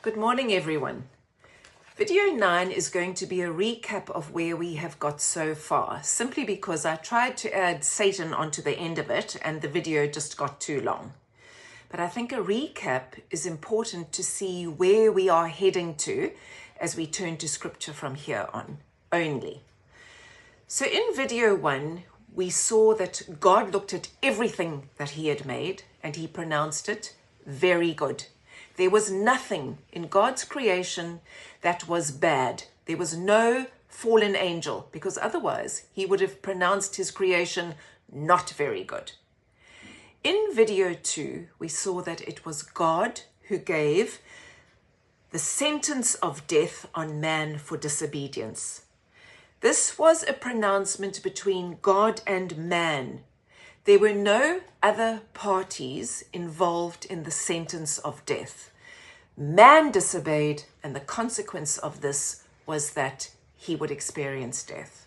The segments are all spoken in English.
Good morning, everyone. Video 9 is going to be a recap of where we have got so far, simply because I tried to add Satan onto the end of it and the video just got too long. But I think a recap is important to see where we are heading to as we turn to scripture from here on only. So in video 1, we saw that God looked at everything that he had made and he pronounced it very good. There was nothing in God's creation that was bad. There was no fallen angel, because otherwise he would have pronounced his creation not very good. In video 2, we saw that it was God who gave the sentence of death on man for disobedience. This was a pronouncement between God and man. There were no other parties involved in the sentence of death. Man disobeyed, and the consequence of this was that he would experience death.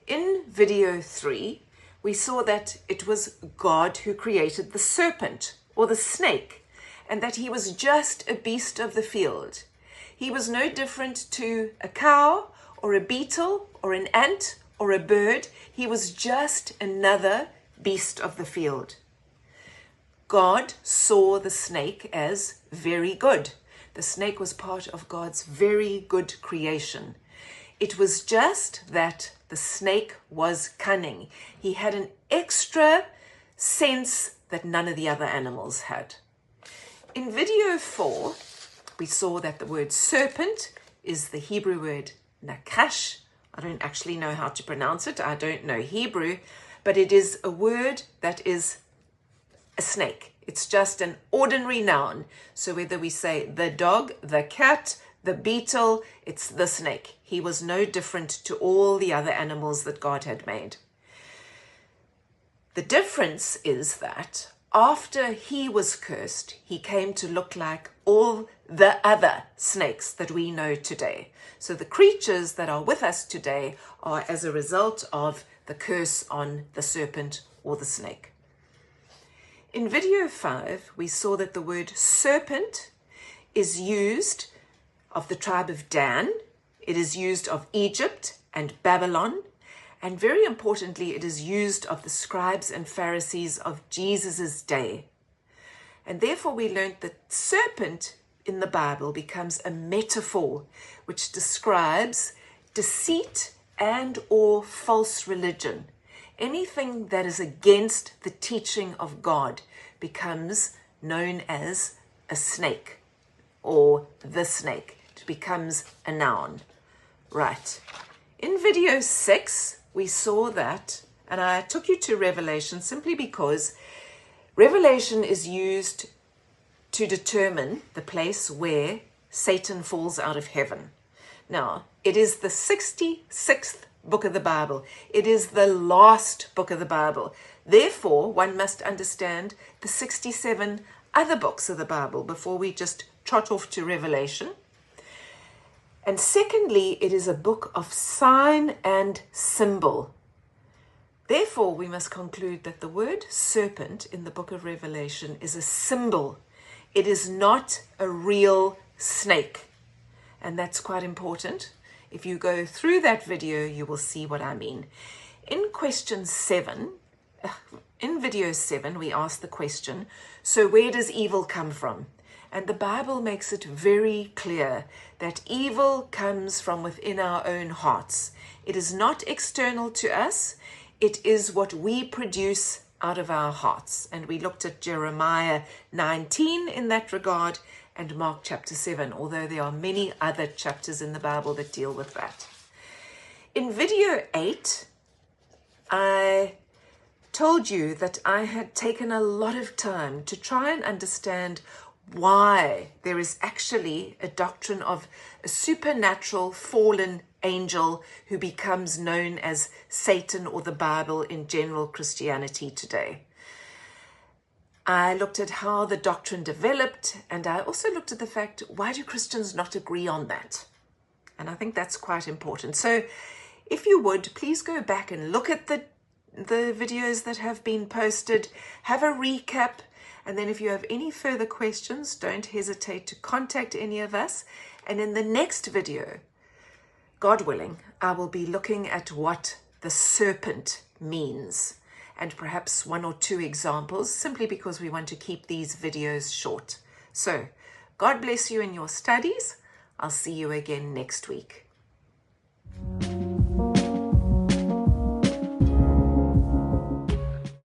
In video 3, we saw that it was God who created the serpent, or the snake, and that he was just a beast of the field. He was no different to a cow, or a beetle, or an ant, or a bird. He was just another beast of the field. God saw the snake as very good. The snake was part of God's very good creation. It was just that the snake was cunning. He had an extra sense that none of the other animals had. In video 4, we saw that the word serpent is the Hebrew word nakash. I don't actually know how to pronounce it. I don't know Hebrew, but it is a word that is a snake. It's just an ordinary noun. So whether we say the dog, the cat, the beetle, it's the snake. He was no different to all the other animals that God had made. The difference is that after he was cursed, he came to look like all the other snakes that we know today. So the creatures that are with us today are as a result of the curse on the serpent or the snake. In video 5, we saw that the word serpent is used of the tribe of Dan. It is used of Egypt and Babylon. And very importantly, it is used of the scribes and Pharisees of Jesus's day. And therefore we learned that serpent in the Bible becomes a metaphor which describes deceit and or false religion. Anything that is against the teaching of God becomes known as a snake or the snake. It becomes a noun. Right. In video 6, we saw that, and I took you to Revelation simply because Revelation is used to determine the place where Satan falls out of heaven. Now, it is the 66th book of the Bible. It is the last book of the Bible. Therefore, one must understand the 67 other books of the Bible before we just trot off to Revelation. And secondly, it is a book of sign and symbol. Therefore, we must conclude that the word serpent in the book of Revelation is a symbol. It is not a real snake. And that's quite important. If you go through that video, you will see what I mean. In video 7, we ask the question, so where does evil come from? And the Bible makes it very clear that evil comes from within our own hearts. It is not external to us. It is what we produce out of our hearts. And we looked at Jeremiah 19 in that regard and Mark chapter 7, although there are many other chapters in the Bible that deal with that. In video 8, I told you that I had taken a lot of time to try and understand why there is actually a doctrine of a supernatural fallen angel who becomes known as Satan or the Bible in general Christianity today. I looked at how the doctrine developed, and I also looked at the fact, why do Christians not agree on that? And I think that's quite important. So if you would, please go back and look at the videos that have been posted, have a recap, And then if you have any further questions, don't hesitate to contact any of us. And in the next video, God willing, I will be looking at what the serpent means, and perhaps 1 or 2 examples, simply because we want to keep these videos short. So, God bless you in your studies. I'll see you again next week.